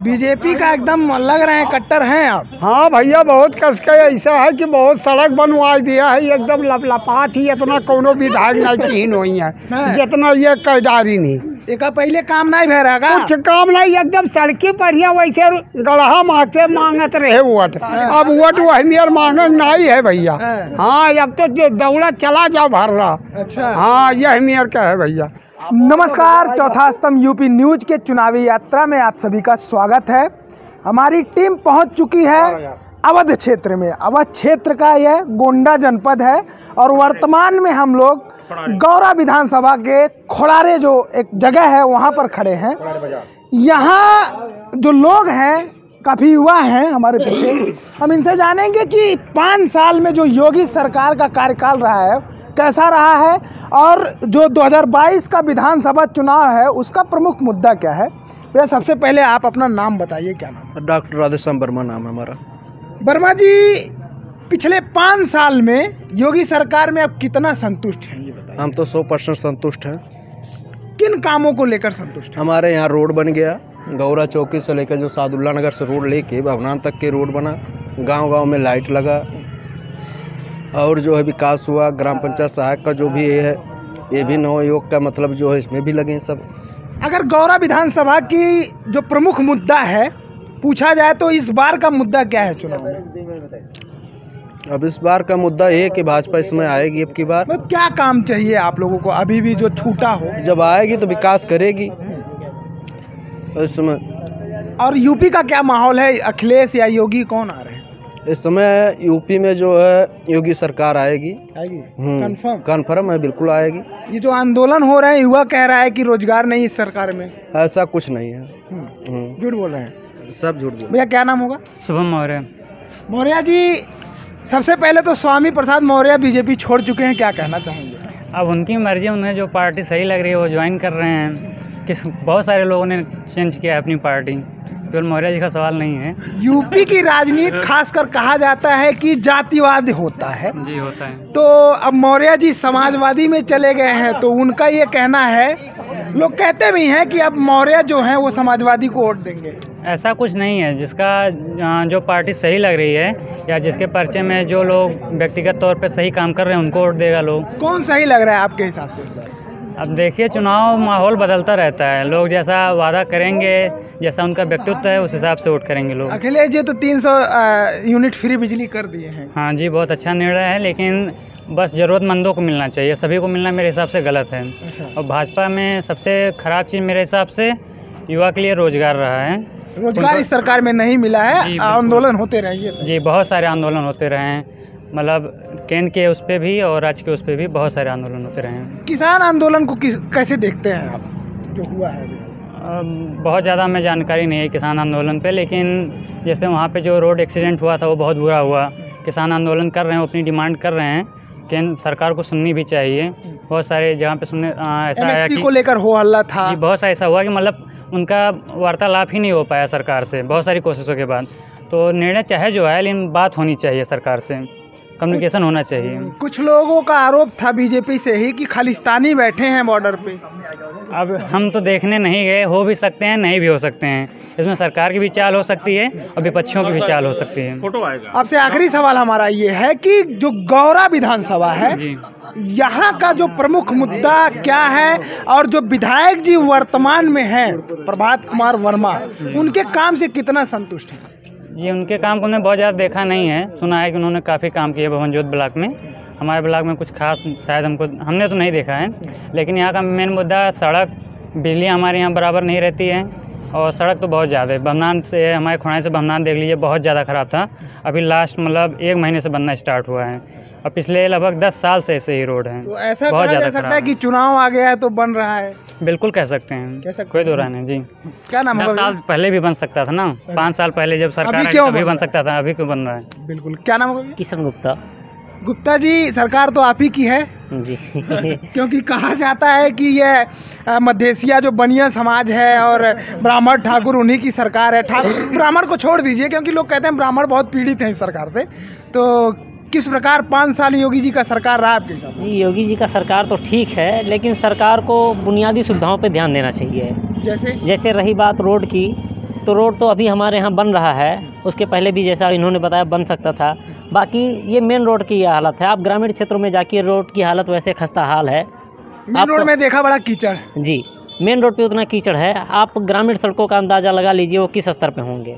BJP का एकदम लग रहे हैं कट्टर हैं आप। हाँ भैया, बहुत कस के ऐसा है कि बहुत सड़क बनवा दिया है, एकदम लपलपात ही इतना कोनो विधायक नहीं चीन हुई है जितना ये कैदारी नहीं। एक पहले काम नहीं भे रहा, कुछ काम नहीं, एकदम सड़कें पर ही वैसे गढ़ा मांगते मांगत रहे वोट। अब वोट वही मेर मांगक नहीं है भैया। हाँ, अब तो दौड़ा चला जाओ भर रहा। अच्छा, हाँ, यही मेर का है भैया। नमस्कार, चौथा स्तंभ यूपी न्यूज के चुनावी यात्रा में आप सभी का स्वागत है। हमारी टीम पहुंच चुकी है अवध क्षेत्र में। अवध क्षेत्र का यह गोंडा जनपद है और वर्तमान में हम लोग गौरा विधानसभा के खोड़ारे जो एक जगह है वहां पर खड़े हैं। यहाँ जो लोग हैं काफ़ी युवा हैं हमारे पीछे। हम इनसे जानेंगे कि 5 साल में जो योगी सरकार का कार्यकाल रहा है कैसा रहा है और जो 2022 का विधानसभा चुनाव है उसका प्रमुख मुद्दा क्या है। भैया, सबसे पहले आप अपना नाम बताइए। क्या नाम? डॉक्टर राधेश्याम वर्मा नाम है हमारा। वर्मा जी, पिछले 5 साल में योगी सरकार में आप कितना संतुष्ट हैं ये बताइए। हम तो 100% संतुष्ट हैं। किन कामों को लेकर संतुष्ट हैं? हमारे यहाँ रोड बन गया, गौरा चौकी से लेकर जो सादुल्ला नगर से रोड लेके भवनान तक के रोड बना, गांव-गांव में लाइट लगा और जो है विकास हुआ। ग्राम पंचायत सहायक का जो भी है ये भी नवयोग का मतलब जो है इसमें भी लगे सब। अगर गौरा विधानसभा की जो प्रमुख मुद्दा है पूछा जाए तो इस बार का मुद्दा क्या है चुनाव में? अब इस बार का मुद्दा ये है कि भाजपा इसमें आएगी। अब की बार मतलब क्या काम चाहिए आप लोगों को अभी भी जो छूटा हो? जब आएगी तो विकास करेगी इसमें। और यूपी का क्या माहौल है? अखिलेश या योगी कौन आ रहे हैं इस समय? यूपी में जो है योगी सरकार आएगी। कन्फर्म है, बिल्कुल आएगी। ये जो आंदोलन हो रहे हैं, युवा कह रहा है कि रोजगार नहीं इस सरकार में। ऐसा कुछ नहीं है, झूठ बोल रहे हैं, सब झूठ बोल। भैया, क्या नाम होगा? शुभम मौर्य। मौर्य जी, सबसे पहले तो स्वामी प्रसाद मौर्य बीजेपी छोड़ चुके हैं, क्या कहना चाहेंगे? अब उनकी मर्जी, उन्हें जो पार्टी सही लग रही है वो ज्वाइन कर रहे हैं। बहुत सारे लोगों ने चेंज किया है अपनी पार्टी, केवल मौर्य जी का सवाल नहीं है। यूपी की राजनीति खासकर कहा जाता है कि जातिवाद होता है। जी, होता है। तो अब मौर्य जी समाजवादी में चले गए हैं तो उनका ये कहना है, लोग कहते भी हैं कि अब मौर्य जो हैं वो समाजवादी को वोट देंगे। ऐसा कुछ नहीं है। जिसका जो पार्टी सही लग रही है या जिसके पर्चे में जो लोग व्यक्तिगत तौर पे सही काम कर रहे हैं उनको वोट देगा लोग। कौन सही लग रहा है आपके हिसाब से? अब देखिए, चुनाव माहौल बदलता रहता है। लोग जैसा वादा करेंगे, जैसा उनका व्यक्तित्व है, उस हिसाब से वोट करेंगे लोग। अखिलेश जी तो 300 यूनिट फ्री बिजली कर दिए हैं। हाँ जी, बहुत अच्छा निर्णय है, लेकिन बस ज़रूरतमंदों को मिलना चाहिए, सभी को मिलना मेरे हिसाब से गलत है। और भाजपा में सबसे ख़राब चीज़ मेरे हिसाब से युवा के लिए रोजगार रहा है। रोजगार इस सरकार में नहीं मिला है। आंदोलन होते रहेंगे जी, बहुत सारे आंदोलन होते रहे हैं। मतलब केंद्र के उस पर भी और राज्य के उस पर भी बहुत सारे आंदोलन होते रहे हैं। किसान आंदोलन को कैसे देखते हैं आप, जो हुआ है? बहुत ज़्यादा हमें जानकारी नहीं है किसान आंदोलन पे, लेकिन जैसे वहाँ पे जो रोड एक्सीडेंट हुआ था वो बहुत बुरा हुआ। किसान आंदोलन कर रहे हैं, वो अपनी डिमांड कर रहे हैं, केंद्र सरकार को सुननी भी चाहिए। बहुत सारे जगह पे सुनने ऐसा आया कि को लेकर हो हल्ला था। बहुत सा ऐसा हुआ कि मतलब उनका वार्तालाप ही नहीं हो पाया सरकार से बहुत सारी कोशिशों के बाद। तो निर्णय चाहे जो है, लेकिन बात होनी चाहिए सरकार से, कम्युनिकेशन होना चाहिए। कुछ लोगों का आरोप था बीजेपी से ही कि खालिस्तानी बैठे हैं बॉर्डर पे। अब हम तो देखने नहीं गए, हो भी सकते हैं, नहीं भी हो सकते हैं। इसमें सरकार की भी चाल हो सकती है और विपक्षियों की भी चाल हो सकती है। आपसे आखिरी सवाल हमारा ये है कि जो गौरा विधानसभा है यहाँ का जो प्रमुख मुद्दा क्या है और जो विधायक जी वर्तमान में हैं प्रभात कुमार वर्मा, उनके काम से कितना संतुष्ट हैं? जी, उनके काम को हमने बहुत ज़्यादा देखा नहीं है। सुना है कि उन्होंने काफ़ी काम किया भवनजोत ब्लॉक में। हमारे ब्लॉक में कुछ खास शायद हमने तो नहीं देखा है, लेकिन यहाँ का मेन मुद्दा सड़क, बिजली हमारे यहाँ बराबर नहीं रहती है और सड़क तो बहुत ज़्यादा है। बमनान से, हमारे खुणाई से बमनान देख लीजिए, बहुत ज़्यादा ख़राब था। अभी लास्ट मतलब 1 महीने से बनना स्टार्ट हुआ है और पिछले लगभग 10 साल से ऐसे ही रोड है। तो ऐसा कहा जा सकता है कि चुनाव आ गया है तो बन रहा है? बिल्कुल कह सकते हैं, कोई दो राय नहीं। जी, क्या नाम है? 10 साल पहले भी बन सकता था ना, 5 साल पहले जब सरकार अभी बन सकता था, अभी क्यों बन रहा है? बिल्कुल। क्या नाम है? किशन गुप्ता। गुप्ता जी, सरकार तो आप ही की है जी क्योंकि कहा जाता है कि ये मधेसिया जो बनिया समाज है और ब्राह्मण ठाकुर उन्हीं की सरकार है। ब्राह्मण को छोड़ दीजिए क्योंकि लोग कहते हैं ब्राह्मण बहुत पीड़ित हैं इस सरकार से। तो किस प्रकार 5 साल योगी जी का सरकार रहा आपके हिसाब से? जी, योगी जी का सरकार तो ठीक है, लेकिन सरकार को बुनियादी सुविधाओं पे ध्यान देना चाहिए। जैसे रही बात रोड की, तो रोड तो अभी हमारे यहाँ बन रहा है, उसके पहले भी जैसा इन्होंने बताया बन सकता था। बाकी ये मेन रोड की ये हालत है। आप ग्रामीण क्षेत्रों में जाके रोड की हालत वैसे खस्ता हाल है। मेन रोड में देखा बड़ा कीचड़। जी, मेन रोड पे उतना कीचड़ है। आप ग्रामीण सड़कों का अंदाज़ा लगा लीजिए वो किस स्तर पे होंगे।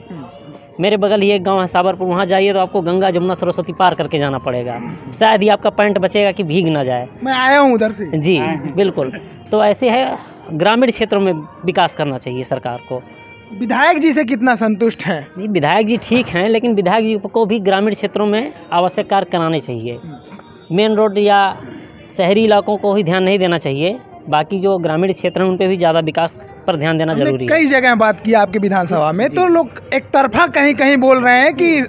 मेरे बगल ही एक गांव है साबरपुर, वहाँ जाइए तो आपको गंगा जमुना सरस्वती पार करके जाना पड़ेगा, शायद ही आपका पैंट बचेगा कि भीग ना जाए। मैं आया हूँ उधर से। जी बिल्कुल। तो ऐसे है, ग्रामीण क्षेत्रों में विकास करना चाहिए सरकार को। विधायक जी से कितना संतुष्ट हैं? जी विधायक जी ठीक हैं, लेकिन विधायक जी को भी ग्रामीण क्षेत्रों में आवश्यक कार्य कराने चाहिए। मेन रोड या शहरी इलाकों को ही ध्यान नहीं देना चाहिए, बाकी जो ग्रामीण क्षेत्र हैं उन पे भी ज़्यादा विकास पर ध्यान देना जरूरी है। कई जगह बात की आपके विधानसभा में, तो लोग एक तरफा कहीं कहीं बोल रहे हैं कि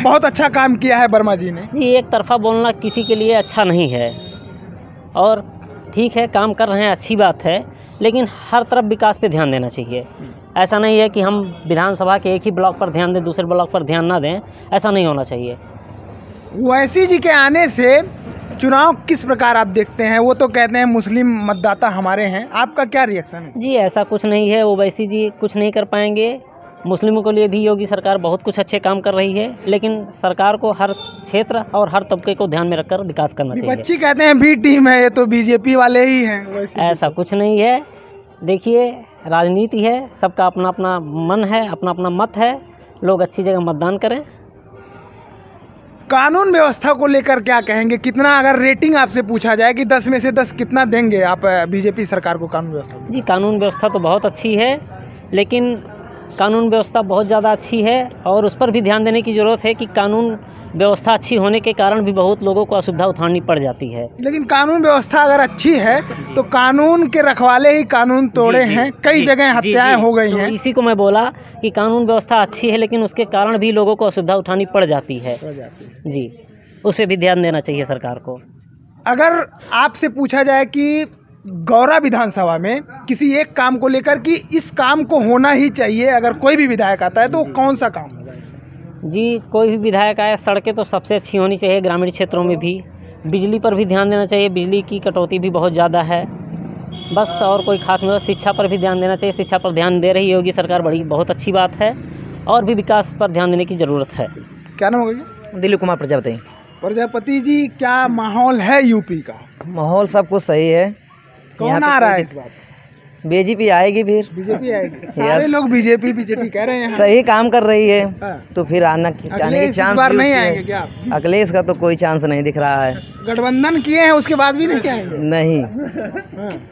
बहुत अच्छा काम किया है वर्मा जी ने। जी एक तरफा बोलना किसी के लिए अच्छा नहीं है, और ठीक है काम कर रहे हैं, अच्छी बात है, लेकिन हर तरफ विकास पे ध्यान देना चाहिए। ऐसा नहीं है कि हम विधानसभा के एक ही ब्लॉक पर ध्यान दें, दूसरे ब्लॉक पर ध्यान ना दें, ऐसा नहीं होना चाहिए। ओवैसी जी के आने से चुनाव किस प्रकार आप देखते हैं? वो तो कहते हैं मुस्लिम मतदाता हमारे हैं, आपका क्या रिएक्शन है? जी ऐसा कुछ नहीं है, ओवैसी जी कुछ नहीं कर पाएंगे। मुस्लिमों के लिए भी योगी सरकार बहुत कुछ अच्छे काम कर रही है, लेकिन सरकार को हर क्षेत्र और हर तबके को ध्यान में रखकर विकास करना चाहिए। विपक्षी कहते हैं बी टीम है, ये तो बीजेपी वाले ही हैं। ऐसा कुछ नहीं है। देखिए राजनीति है, सबका अपना अपना मन है, अपना अपना मत है, लोग अच्छी जगह मतदान करें। कानून व्यवस्था को लेकर क्या कहेंगे? कितना, अगर रेटिंग आपसे पूछा जाए कि 10 में से 10 कितना देंगे आप बीजेपी सरकार को कानून व्यवस्था को? जी कानून व्यवस्था तो बहुत अच्छी है, लेकिन कानून व्यवस्था बहुत ज़्यादा अच्छी है और उस पर भी ध्यान देने की ज़रूरत है कि कानून व्यवस्था अच्छी होने के कारण भी बहुत लोगों को असुविधा उठानी पड़ जाती है। लेकिन कानून व्यवस्था अगर अच्छी है तो कानून के रखवाले ही कानून तोड़े हैं, कई जगह हत्याएं हो गई हैं। इसी को मैं बोला कि कानून व्यवस्था अच्छी है, लेकिन उसके कारण भी लोगों को असुविधा उठानी पड़ जाती है। जी उस पर भी ध्यान देना चाहिए सरकार को। अगर आपसे पूछा जाए कि गौरा विधानसभा में किसी एक काम को लेकर कि इस काम को होना ही चाहिए, अगर कोई भी विधायक आता है तो वो कौन सा काम होगा? जी कोई भी विधायक आए, सड़कें तो सबसे अच्छी होनी चाहिए ग्रामीण क्षेत्रों में भी। बिजली पर भी ध्यान देना चाहिए, बिजली की कटौती भी बहुत ज़्यादा है। बस और कोई खास मतलब शिक्षा पर भी ध्यान देना चाहिए, शिक्षा पर ध्यान दे रही होगी सरकार, बड़ी बहुत अच्छी बात है। और भी विकास पर ध्यान देने की ज़रूरत है। क्या नाम होगा? दिलीप कुमार प्रजापति। प्रजापति जी, क्या माहौल है यूपी का? माहौल सब कुछ सही है। कौन आ रहा है इस बार? बीजेपी आएगी, फिर बीजेपी आएगी। सारे लोग बीजेपी बीजेपी कह रहे हैं। सही काम कर रही है, हाँ। तो फिर आने की चांस बार नहीं आएंगे क्या? अखिलेश का तो कोई चांस नहीं दिख रहा है। गठबंधन किए हैं उसके बाद भी नहीं आएंगे? नहीं,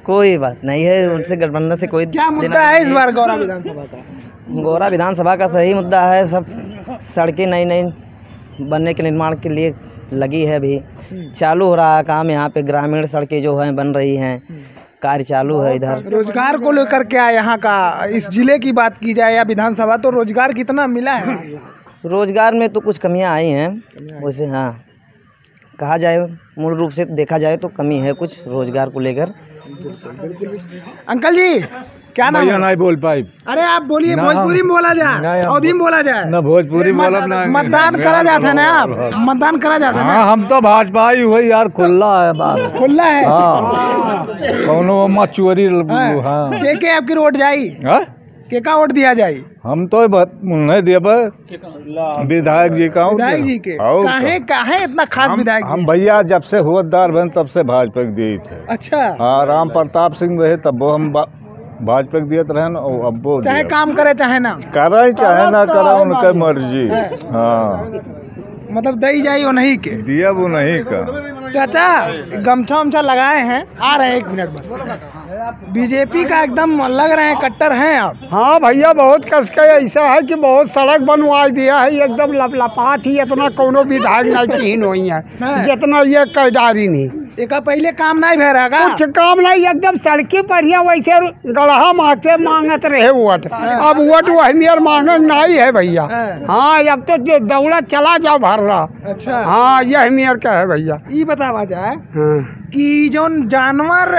कोई बात नहीं है उनसे, गठबंधन से कोई। क्या मुद्दा है इस बार गौरा विधानसभा का? गौरा विधानसभा का सही मुद्दा है, सब सड़कें नई नई बनने के निर्माण के लिए लगी है, अभी चालू हो रहा है काम। यहाँ पे ग्रामीण सड़कें जो हैं बन रही हैं, कार्य चालू है। इधर रोजगार को लेकर क्या यहाँ का, इस जिले की बात की जाए या विधानसभा, तो रोजगार कितना मिला है? रोजगार में तो कुछ कमियां आई हैं वैसे, हाँ कहा जाए मूल रूप से देखा जाए तो कमी है कुछ रोजगार को लेकर। अंकल जी क्या नाम है? नहीं बोल पाई। अरे आप बोलिए, भोजपुरी में बोला जाए, अवधी में बोला जाए ना, भोजपुरी बोलब ना। मतदान करा जाता है ना, आप मतदान करा जाता है ना? हाँ, हम तो भाजपा ही हुई यार, खुला है बात, खुला है। कौनो मत चोरी। हाँ के आपकी वोट जाई? के का वोट दिया जाई? हम तो नहीं देब विधायक जी का। विधायक जी के काहे इतना खास विधायक? हम भैया जब से हुवतदार बन तब से भाजपा के दिए थे। अच्छा। हाँ, राम प्रताप सिंह रहे तब वो हम भाजपा के दिए रहे, अब वो चाहे काम करे चाहे ना करे, चाहे ना करे, उनका मर्जी। हाँ मतलब दई जाई वो नहीं के दिया, वो नहीं का। चाचा गमछा उमछा लगाए हैं, आ रहे हैं, 1 मिनट बस। बीजेपी का एकदम लग रहे हैं, कट्टर हैं आप। हाँ भैया, बहुत कस के ऐसा है कि बहुत सड़क बनवा दिया है, एकदम लपलपात ही इतना कोनो विधायक नहीं कीन हुई है जितना ये कैदारी नहीं। एक पहले काम नहीं भे रहा, कुछ काम नहीं, एकदम सड़कें बढ़िया वैसे गढ़ा मांगते मांगत रहे वोट। अब वोट वही मांगत नहीं है भैया। हाँ अब तो दौड़ा चला जाओ भर रहा। अच्छा। हाँ यही मेयर का है भैया। ये बतावा जाए हाँ कि जोन जानवर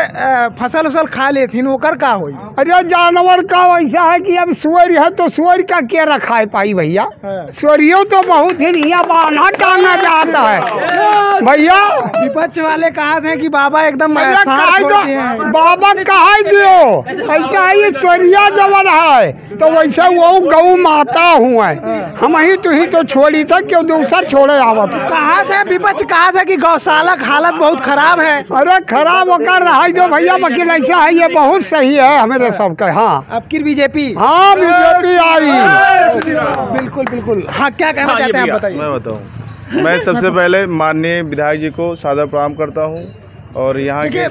फसल उसल खा लेथिन ओकर का होई? अरे जानवर का वैसा है कि अब सुअर है तो सुअर का क्या रखा है पाई भैया। सुअरियों तो बहुत ही रिया बाना टांगा जाता है भैया। विपक्ष वाले कहा थे कि बाबा एकदम बाबा कहा दियो ऐसा है, ये सुअरिया जवन है तो वैसे वो गौ माता हुआ है, हम ही तो छोड़ी था क्यों दूसरा छोड़े आवत। कहा था विपक्ष कहा था कि गौशाला की हालत बहुत खराब है। अरे खराब होकर रहा जो भैया, वकील ऐसा है ये बहुत सही है हमारे सबका। हाँ अब की बीजेपी, हाँ बीजेपी आई। बिल्कुल बिल्कुल। हाँ क्या कहना चाहते हैं आप बताइए। मैं बताऊं, मैं सबसे पहले माननीय विधायक जी को सादर प्रणाम करता हूं और यहाँ के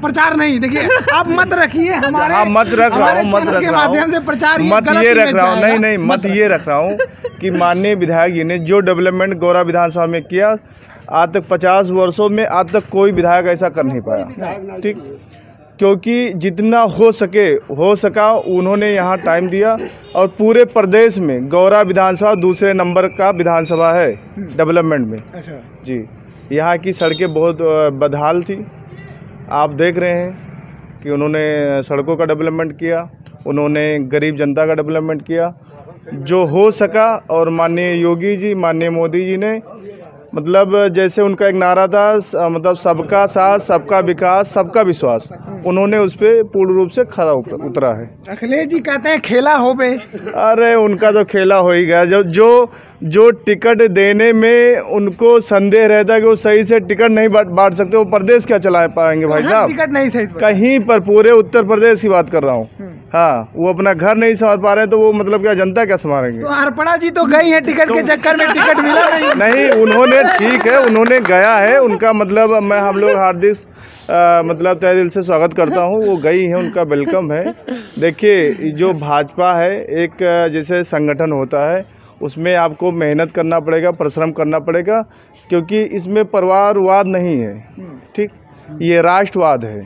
प्रचार नहीं, देखिए आप मत रखिए हमारे। हाँ मत रख रहा हूँ, मत रख रहा हूँ, प्रचार मत ये रख रहा हूँ, नहीं मत ये रख रहा हूँ कि माननीय विधायक जी ने जो डेवलपमेंट गौरा विधानसभा में किया आज तक 50 वर्षों में आज तक कोई विधायक ऐसा कर नहीं पाया। ठीक, क्योंकि जितना हो सका उन्होंने यहाँ टाइम दिया और पूरे प्रदेश में गौरा विधानसभा दूसरे नंबर का विधानसभा है डेवलपमेंट में। अच्छा जी, यहाँ की सड़कें बहुत बदहाल थी, आप देख रहे हैं कि उन्होंने सड़कों का डेवलपमेंट किया, उन्होंने गरीब जनता का डेवलपमेंट किया जो हो सका। और माननीय योगी जी, माननीय मोदी जी ने मतलब जैसे उनका एक नारा था मतलब सबका साथ, सबका विकास, सबका विश्वास, उन्होंने उस पर पूर्ण रूप से खरा उतरा है। अखिलेश जी कहते हैं खेला हो बे। अरे उनका तो खेला हो ही गया। जो टिकट देने में उनको संदेह रहता है कि वो सही से टिकट नहीं बांट सकते, वो प्रदेश क्या चला पाएंगे भाई साहब? टिकट नहीं सही कहीं पर, पूरे उत्तर प्रदेश की बात कर रहा हूँ। हाँ, वो अपना घर नहीं संभाल पा रहे हैं तो वो मतलब क्या जनता क्या संभालेंगे? तो अरपड़ा जी तो गई है टिकट के चक्कर में, टिकट मिला नहीं। उन्होंने ठीक है, उन्होंने गया है, उनका मतलब मैं हम लोग हार्दिक मतलब तहे दिल से स्वागत करता हूँ। वो गई है, उनका वेलकम है। देखिए जो भाजपा है एक जैसे संगठन होता है, उसमें आपको मेहनत करना पड़ेगा, परिश्रम करना पड़ेगा, क्योंकि इसमें परिवारवाद नहीं है। ठीक, ये राष्ट्रवाद है,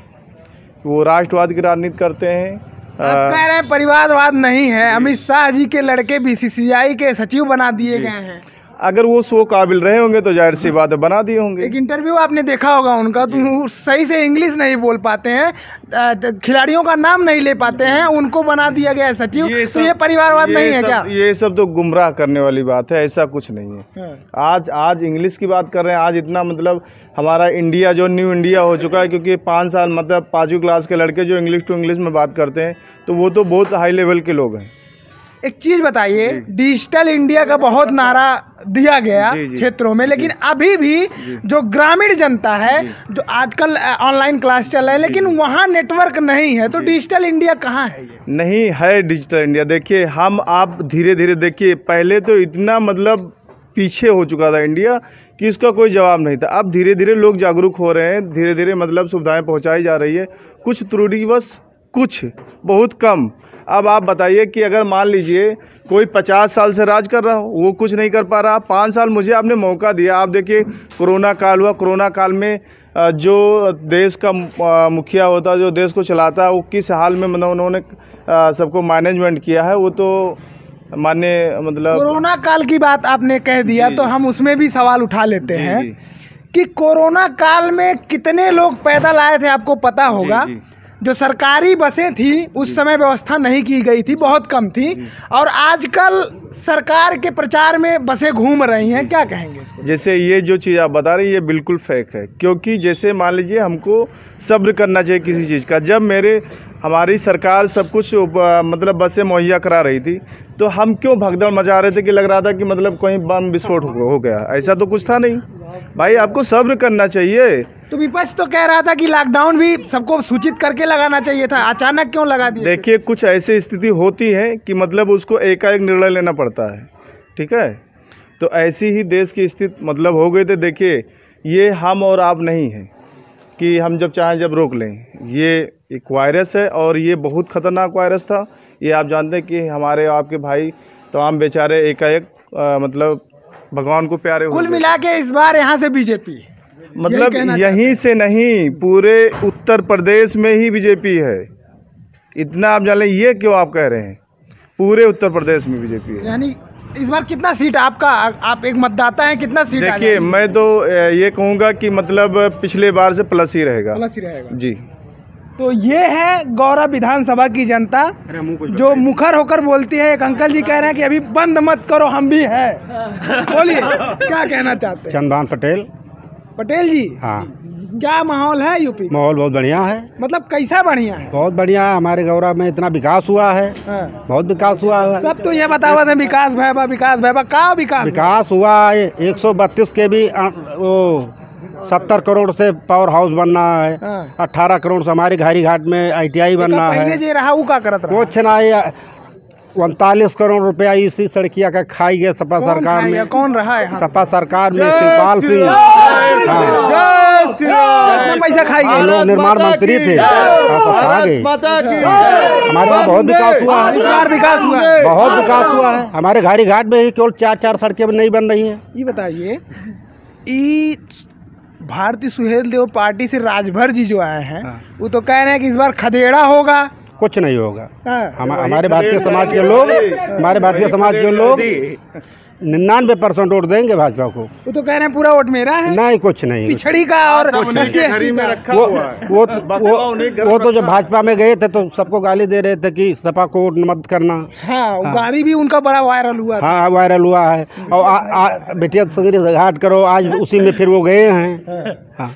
वो राष्ट्रवाद की राजनीति करते हैं। आप कह रहे हैं परिवारवाद नहीं है, अमित शाह जी के लड़के बीसीसीआई के सचिव बना दिए गए हैं। अगर वो सो काबिल रहे होंगे तो जाहिर सी बात है बना दिए होंगे। एक इंटरव्यू आपने देखा होगा उनका, तो सही से इंग्लिश नहीं बोल पाते हैं, खिलाड़ियों का नाम नहीं ले पाते हैं, उनको बना दिया गया है सचिव। तो ये परिवारवाद नहीं है क्या? ये सब तो गुमराह करने वाली बात है, ऐसा कुछ नहीं है। आज इंग्लिश की बात कर रहे हैं। आज इतना मतलब हमारा इंडिया जो न्यू इंडिया हो चुका है, क्योंकि 5 साल मतलब 5वीं क्लास के लड़के जो इंग्लिश टू इंग्लिश में बात करते हैं तो वो तो बहुत हाई लेवल के लोग हैं। एक चीज बताइए, डिजिटल इंडिया का बहुत नारा दिया गया क्षेत्रों में, लेकिन अभी भी जो ग्रामीण जनता है, जो आजकल ऑनलाइन क्लास चल रहा है, लेकिन वहाँ नेटवर्क नहीं है, तो डिजिटल इंडिया कहाँ है? नहीं है डिजिटल इंडिया। देखिए हम आप धीरे धीरे देखिए, पहले तो इतना मतलब पीछे हो चुका था इंडिया कि इसका कोई जवाब नहीं था। अब धीरे धीरे लोग जागरूक हो रहे हैं, धीरे धीरे मतलब सुविधाएं पहुंचाई जा रही है, कुछ त्रुटिवश, कुछ बहुत कम। अब आप बताइए कि अगर मान लीजिए कोई 50 साल से राज कर रहा हो, वो कुछ नहीं कर पा रहा, 5 साल मुझे आपने मौका दिया। आप देखिए कोरोना काल हुआ, कोरोना काल में जो देश का मुखिया होता, जो देश को चलाता है, वो किस हाल में मतलब उन्होंने सबको मैनेजमेंट किया है, वो तो माने मतलब। कोरोना काल की बात आपने कह दिया तो हम उसमें भी सवाल उठा लेते हैं कि कोरोना काल में कितने लोग पैदल आए थे, आपको पता होगा। जो सरकारी बसें थी उस समय व्यवस्था नहीं की गई थी, बहुत कम थी, और आजकल सरकार के प्रचार में बसें घूम रही हैं, क्या कहेंगे इसको? जैसे ये जो चीज़ आप बता रहे हैं ये बिल्कुल फेक है, क्योंकि जैसे मान लीजिए हमको सब्र करना चाहिए किसी चीज़ का। जब हमारी सरकार सब कुछ मतलब बसें मुहैया करा रही थी, तो हम क्यों भगदड़ मचा रहे थे कि लग रहा था कि मतलब कहीं बम विस्फोट हो गया? ऐसा तो कुछ था नहीं भाई, आपको सब्र करना चाहिए। तो विपक्ष तो कह रहा था कि लॉकडाउन भी सबको सूचित करके लगाना चाहिए था, अचानक क्यों लगा दिया? देखिए कुछ ऐसी स्थिति होती है कि मतलब उसको एकाएक निर्णय लेना पड़ता है, ठीक है? तो ऐसी ही देश की स्थिति मतलब हो गई थी। देखिए ये हम और आप नहीं हैं कि हम जब चाहें जब रोक लें। ये एक वायरस है और ये बहुत ख़तरनाक वायरस था। ये आप जानते हैं कि हमारे आपके भाई तमाम बेचारे एकाएक मतलब भगवान को प्यारे हो गए। कुल मिला के इस बार यहाँ से बीजेपी, मतलब यहीं से नहीं, पूरे उत्तर प्रदेश में ही बीजेपी है। इतना आप जान लें। ये क्यों आप कह रहे हैं? पूरे उत्तर प्रदेश में बीजेपी है। यानी इस बार कितना सीट आपका, आप एक मतदाता हैं, कितना सीट आ देखिए, मैं तो ये कहूँगा कि मतलब पिछले बार से प्लस ही रहेगा। प्लस ही रहेगा जी। तो ये है गौरा विधानसभा की जनता जो मुखर होकर बोलती है। एक अंकल जी कह रहे हैं कि अभी बंद मत करो, हम भी है। बोलिए, क्या कहना चाहते हैं? चंदभान पटेल। पटेल जी, हाँ, क्या माहौल है यूपी में? माहौल बहुत बढ़िया है। मतलब कैसा बढ़िया है? बहुत बढ़िया है। हमारे गौरा में इतना विकास हुआ है, हाँ। बहुत विकास हुआ है। सब तो ये बतावत है विकास भैबा, विकास भैबा। का विकास? विकास हुआ है। 132 के भी वो 70 करोड़ से पावर हाउस बनना है। हाँ। 18 करोड़ से हमारे घारी घाट में ITI बनना पहले है। जे रहा वो का करत रहा? कुछ नहीं, 39 करोड़ रुपया इसी सड़किया का खाई गए सपा सरकार में। कौन रहा है? सपा सरकार में शिवपाल सिंह। कितना पैसा खाई गए? लोग निर्माण मंत्री थे, खा गए। हमारे यहाँ बहुत विकास हुआ है। इस बार विकास हुआ है? बहुत विकास हुआ है। हमारे घारी घाट में ही केवल 4 सड़कें नहीं बन रही हैं। ये बताइए, ई भारतीय सुहेल देव पार्टी से राजभर जी जो आए हैं, वो तो कह रहे हैं कि इस बार खदेड़ा होगा। कुछ नहीं होगा। हाँ। हमारे भारतीय समाज के लोग 99% वोट देंगे भाजपा को। वो तो कह रहे हैं पूरा वोट मेरा है। नहीं, कुछ नहीं। पिछड़ी का और SC में का। रखा हुआ है। वो तो जब भाजपा में गए थे तो सबको गाली दे रहे थे कि सपा को वोट मत करना। हाँ, वो गाड़ी भी उनका बड़ा वायरल हुआ था। हाँ, वायरल हुआ है। और बेटिया संगरी घाट करो, आज उसी में फिर वो गए हैं। हाँ।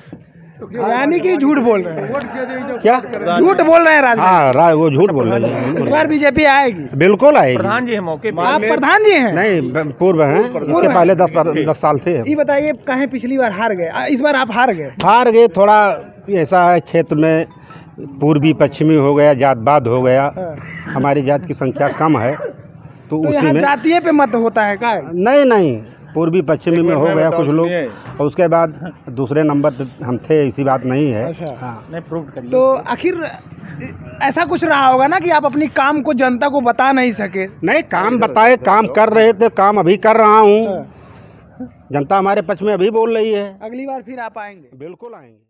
यानी कि झूठ बोल रहे हैं। क्या झूठ बोल रहे हैं राजभर? हाँ, वो झूठ बोल रहे हैं। इस बार बीजेपी आएगी? बिल्कुल आएगी। प्रधान जी है मौके पे। आप प्रधान जी हैं? नहीं, पूर्व हैं। इसके पहले 10 साल थे। ये बताइए, कहें पिछली बार हार गए, इस बार आप हार गए? हार गए। थोड़ा ऐसा है, क्षेत्र में पूर्वी पश्चिमी हो गया, जातवाद हो गया। हमारी जात की संख्या कम है तो तो उसी यहाँ में जातीय पे मत होता है क्या? नहीं, पूर्वी पश्चिमी में हो गया कुछ लोग, और उसके बाद दूसरे नंबर पे हम थे। ऐसी बात नहीं है। हाँ। तो आखिर ऐसा कुछ रहा होगा ना कि आप अपनी काम को जनता को बता नहीं सके? नहीं, काम बताए, काम कर रहे थे, काम अभी कर रहा हूँ। जनता हमारे पक्ष में अभी बोल रही है। अगली बार फिर आप आएंगे? बिल्कुल आएंगे।